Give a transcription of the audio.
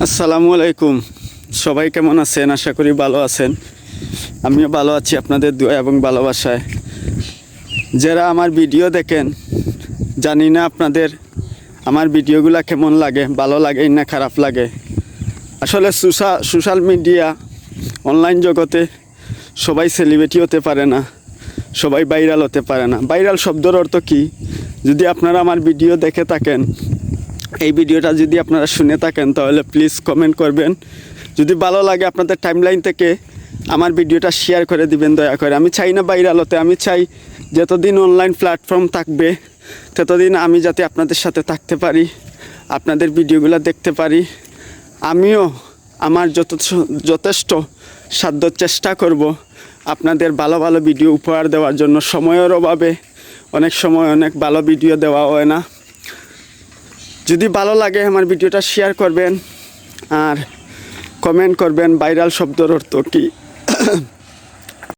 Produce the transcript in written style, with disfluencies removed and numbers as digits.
আসসালামু আলাইকুম। সবাই কেমন আছেন? আশা করি ভালো আছেন। আমিও ভালো আছি আপনাদের দোয়া এবং ভালোবাসায়। যারা আমার ভিডিও দেখেন, জানি না আপনাদের আমার ভিডিওগুলো কেমন লাগে, ভালো লাগে না খারাপ লাগে। আসলে সোশ্যাল মিডিয়া অনলাইন জগতে সবাই সেলিব্রিটি হতে পারে না, সবাই ভাইরাল হতে পারে না। ভাইরাল শব্দের অর্থ কী? যদি আপনারা আমার ভিডিও দেখে থাকেন, এই ভিডিওটা যদি আপনারা শুনে থাকেন, তাহলে প্লিজ কমেন্ট করবেন। যদি ভালো লাগে আপনাদের টাইমলাইন থেকে আমার ভিডিওটা শেয়ার করে দিবেন দয়া করে। আমি চাই না ভাইরাল হতে, আমি চাই যতদিন অনলাইন প্ল্যাটফর্ম থাকবে ততদিন আমি যাতে আপনাদের সাথে থাকতে পারি, আপনাদের ভিডিওগুলো দেখতে পারি। আমিও আমার যথেষ্ট সাধ্য চেষ্টা করব আপনাদের ভালো ভালো ভিডিও উপহার দেওয়ার জন্য। সময়ের অভাবে অনেক সময় অনেক ভালো ভিডিও দেওয়া হয় না। যদি ভালো লাগে আমার ভিডিওটা শেয়ার করবেন আর কমেন্ট করবেন ভাইরাল শব্দের অর্থ কী।